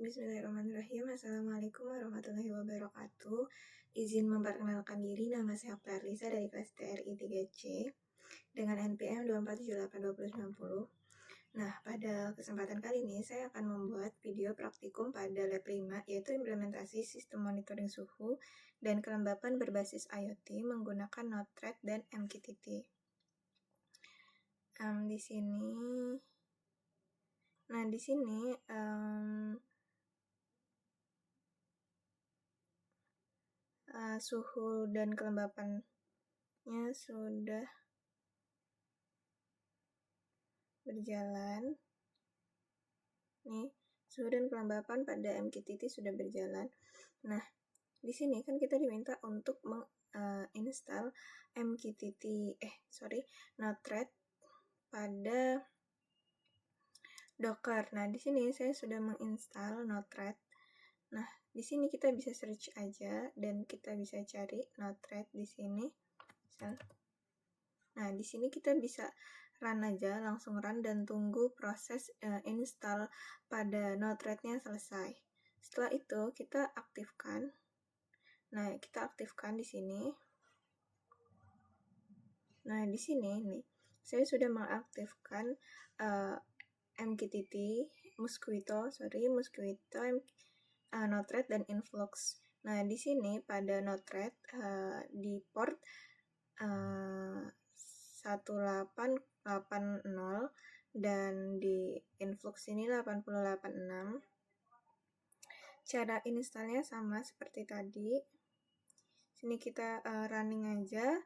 Bismillahirrahmanirrahim. Assalamualaikum warahmatullahi wabarakatuh. Izin memperkenalkan diri, nama saya Clarissa dari kelas TRI 3C dengan NPM 2478290. Nah, pada kesempatan kali ini saya akan membuat video praktikum pada lab 5, yaitu implementasi sistem monitoring suhu dan kelembapan berbasis IoT menggunakan Node-RED dan MQTT. Di sini suhu dan kelembapannya sudah berjalan. Nih, suhu dan kelembapan pada MQTT sudah berjalan. Nah, di sini kan kita diminta untuk menginstal Node-RED pada Docker. Nah, di sini saya sudah menginstal Node-RED. Nah, di sini kita bisa search aja dan kita bisa cari Node-RED di sini. Nah, di sini kita bisa run aja, langsung run dan tunggu proses install pada Node-RED-nya selesai. Setelah itu kita aktifkan. Nah, kita aktifkan di sini. Nah, di sini nih, saya sudah mengaktifkan MQTT, Mosquito, Node-RED dan Influx. Nah, di sini pada Node-RED di port 1880 dan di Influx ini 8086. Cara installnya sama seperti tadi. Sini kita running aja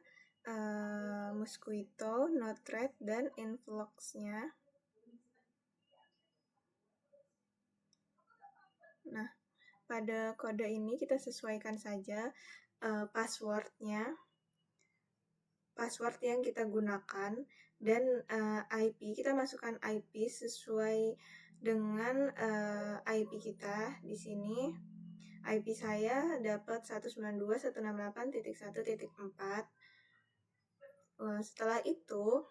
Mosquito, Node-RED dan Influx-nya. Nah, pada kode ini kita sesuaikan saja passwordnya. Password yang kita gunakan dan IP, kita masukkan IP sesuai dengan IP kita di sini. IP saya dapat 192.168.1.4. Setelah itu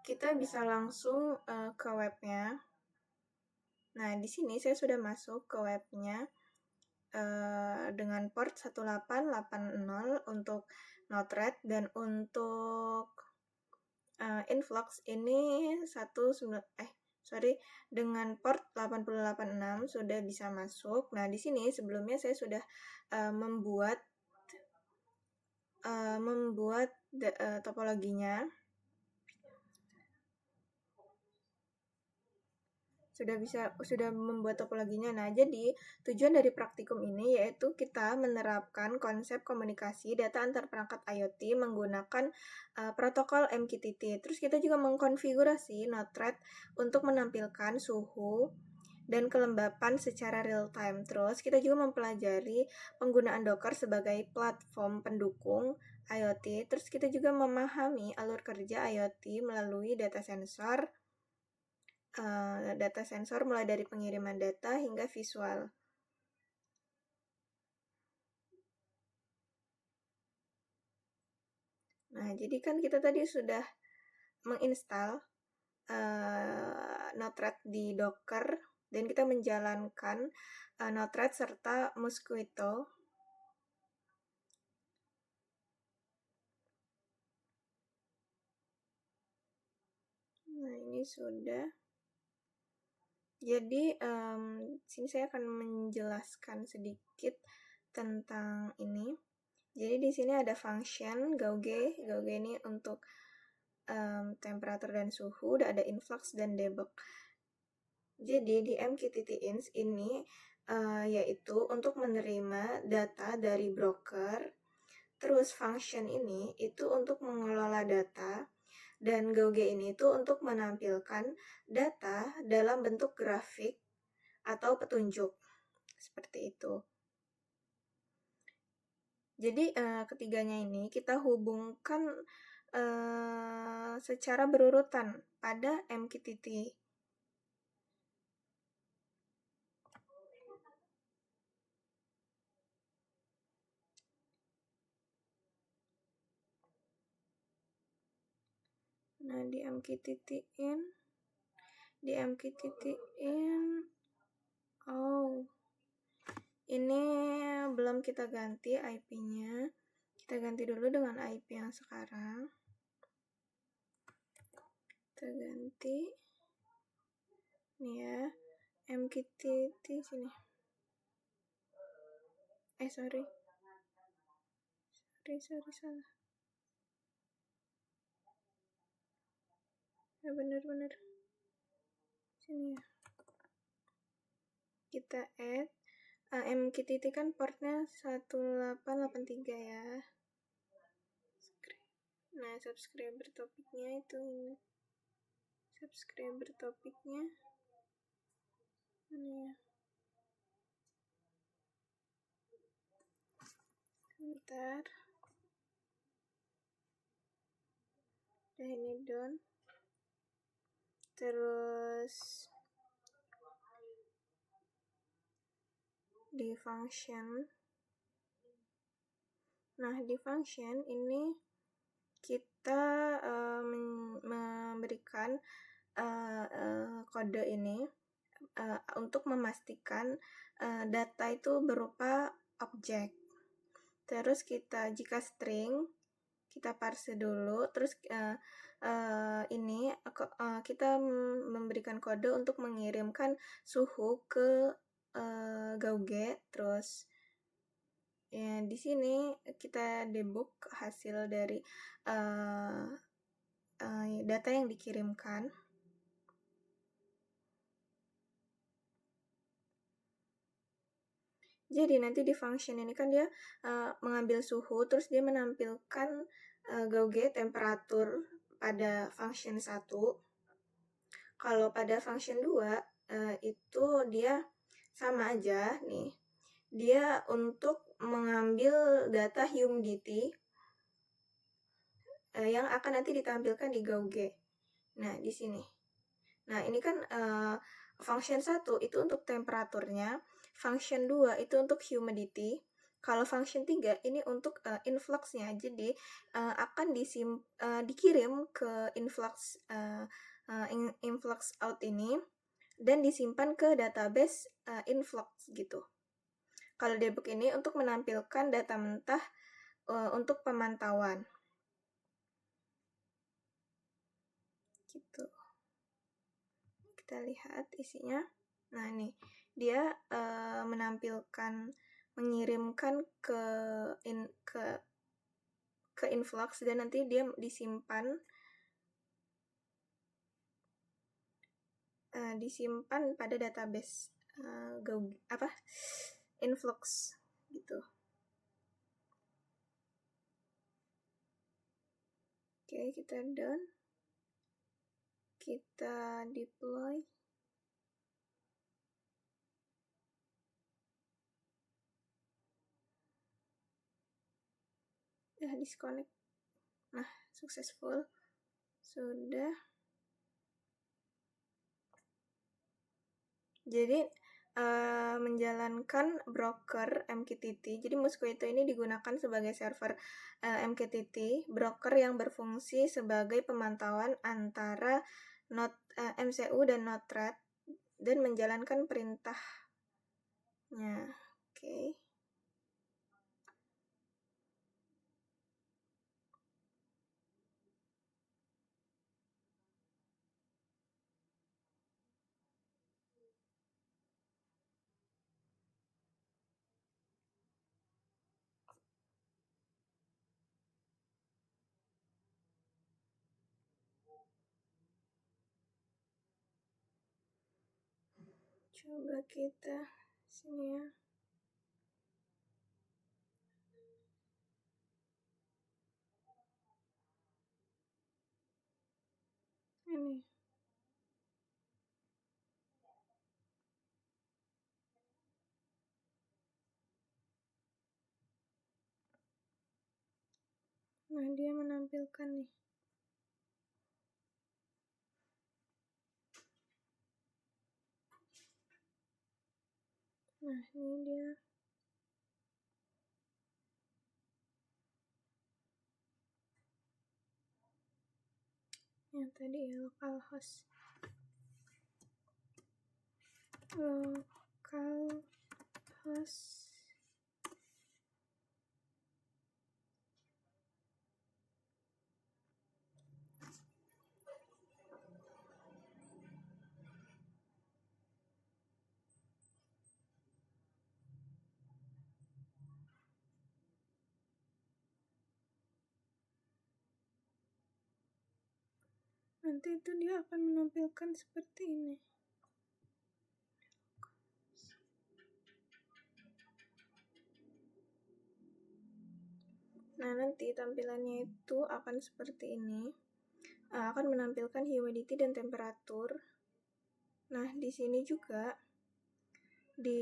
kita bisa langsung ke webnya. Nah, di sini saya sudah masuk ke webnya dengan port 1880 untuk Node-RED dan untuk Influx ini dengan port 8086 sudah bisa masuk. Nah, di sini sebelumnya saya sudah membuat topologinya. Sudah membuat topologinya. Nah, jadi tujuan dari praktikum ini yaitu kita menerapkan konsep komunikasi data antar perangkat IoT menggunakan protokol MQTT. Terus kita juga mengkonfigurasi Node-RED untuk menampilkan suhu dan kelembapan secara real time. Terus kita juga mempelajari penggunaan Docker sebagai platform pendukung IoT. Terus kita juga memahami alur kerja IoT melalui data sensor mulai dari pengiriman data hingga visual. Nah, jadi kan kita tadi sudah menginstal Node-RED di Docker dan kita menjalankan Node-RED serta Mosquito. Nah, ini sudah. Jadi, sini saya akan menjelaskan sedikit tentang ini. Jadi di sini ada function Gauge ini untuk temperatur dan suhu, ada influx dan debug. Jadi di MQTT-ins ini yaitu untuk menerima data dari broker. Terus function ini itu untuk mengelola data. Dan Gauge ini itu untuk menampilkan data dalam bentuk grafik atau petunjuk. Seperti itu. Jadi ketiganya ini kita hubungkan secara berurutan pada MQTT. Nah, di MQTT-in Ini belum kita ganti IP-nya. Kita ganti dulu dengan IP yang sekarang. Kita ganti. Nih ya, MQTT sini. Sorry, salah. Ya bener. Sini ya. Kita add. MQTT kan portnya 1883 ya. Nah, subscriber topiknya itu ini. Subscriber topiknya ini ya. Bentar. Udah ini done. Terus di function. Nah, di function ini kita memberikan kode ini untuk memastikan data itu berupa objek. Terus jika string, kita parse dulu. Terus ini kita memberikan kode untuk mengirimkan suhu ke Gauge. Terus ya, di sini kita debug hasil dari data yang dikirimkan. Jadi nanti di function ini kan dia mengambil suhu, terus dia menampilkan Gauge temperatur pada function 1. Kalau pada function 2 itu dia sama aja nih. Dia untuk mengambil data humidity yang akan nanti ditampilkan di Gauge. Nah, di sini. Nah, ini kan function 1 itu untuk temperaturnya, function 2 itu untuk humidity. Kalau function 3 ini untuk influxnya. Jadi akan dikirim ke influx out ini dan disimpan ke database influx gitu. Kalau debug ini untuk menampilkan data mentah untuk pemantauan. Gitu. Kita lihat isinya. Nah, nih dia mengirimkan ke influx dan nanti dia disimpan pada database influx gitu. Oke, kita done. Kita deploy. Disconnect. Nah, successful. Sudah. Jadi menjalankan broker MQTT. Jadi Mosquito ini digunakan sebagai server MQTT, broker yang berfungsi sebagai pemantauan antara node MCU dan node thread dan menjalankan perintahnya. Oke. Coba kita sini ya. Ini. Nah, dia menampilkan nih. Nah, ini dia. Yang tadi ya, localhost. Localhost nanti itu dia akan menampilkan seperti ini. Nah, nanti tampilannya itu akan seperti ini. Akan menampilkan humidity dan temperatur. Nah, di sini juga di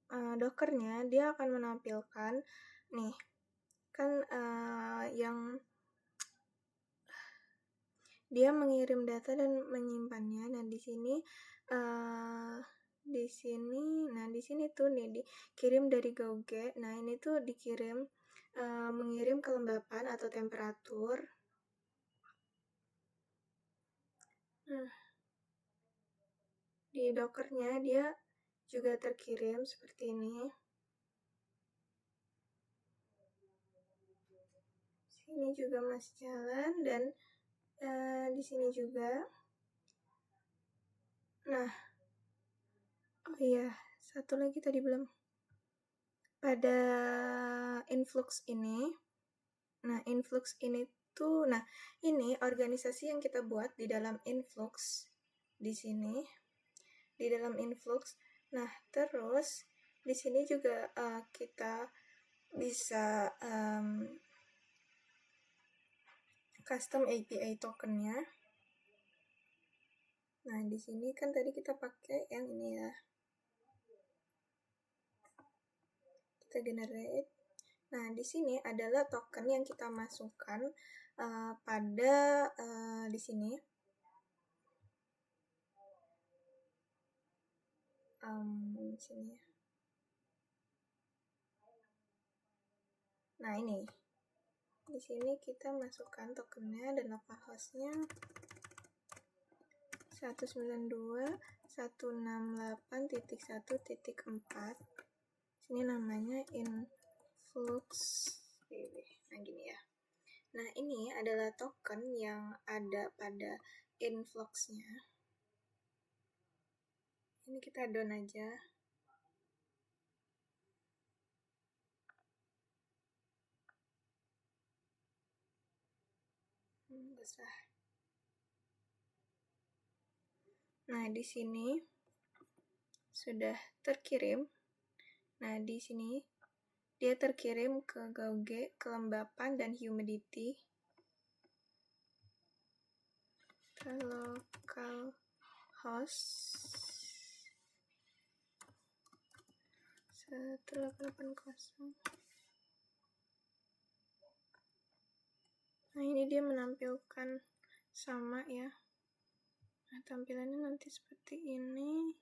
Dockernya dia akan menampilkan nih kan yang dia mengirim data dan menyimpannya. Nah, di sini di sini tuh nih dikirim dari Gauge. Nah, ini tuh dikirim mengirim kelembapan atau temperatur. Nah, di Dockernya dia juga terkirim seperti ini. Sini juga masih jalan dan di sini juga. Nah, oh iya, satu lagi tadi belum. Pada influx ini, nah influx ini tuh, nah ini organisasi yang kita buat di dalam influx di sini, di dalam influx. Nah, terus di sini juga kita bisa custom API tokennya. Nah, di sini kan tadi kita pakai yang ini ya. Kita generate. Nah, di sini adalah token yang kita masukkan pada di sini. Di sini. Nah, ini. Di sini kita masukkan tokennya dan localhost-nya 192.168.1.4. Sini namanya influx. Nah, gini ya. Nah, ini adalah token yang ada pada influx-nya. Ini kita down aja. Besar. Nah, di sini sudah terkirim. Nah, di sini dia terkirim ke Gauge, kelembapan, dan humidity. Ke localhost 1880. Nah, ini dia menampilkan sama ya. Nah, tampilannya nanti seperti ini.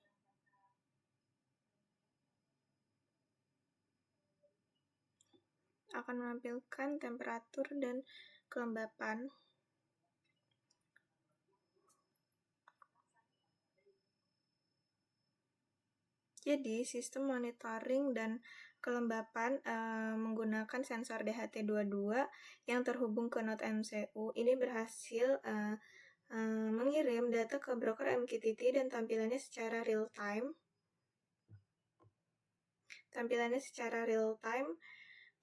Akan menampilkan temperatur dan kelembapan. Jadi, sistem monitoring dan kelembapan menggunakan sensor DHT22 yang terhubung ke node MCU ini berhasil mengirim data ke broker MQTT dan tampilannya secara real time.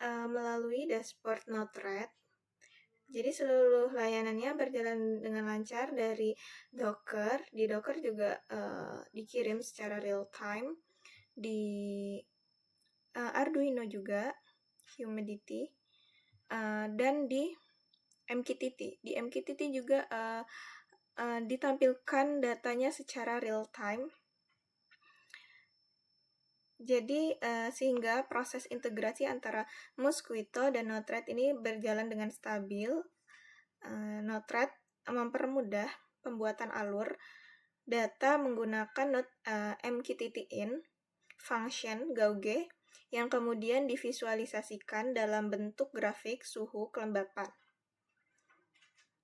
Melalui dashboard Node-RED. Jadi seluruh layanannya berjalan dengan lancar dari Docker. Di Docker juga dikirim secara real time. Di Arduino juga humidity dan di MQTT. Di MQTT juga ditampilkan datanya secara real time. Jadi sehingga proses integrasi antara Mosquito dan Node-RED ini berjalan dengan stabil. Node-RED mempermudah pembuatan alur data menggunakan node MQTT-in function Gauge yang kemudian divisualisasikan dalam bentuk grafik suhu kelembapan.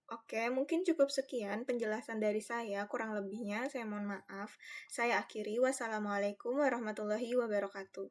Oke, mungkin cukup sekian penjelasan dari saya. Kurang lebihnya saya mohon maaf. Saya akhiri. Wassalamualaikum warahmatullahi wabarakatuh.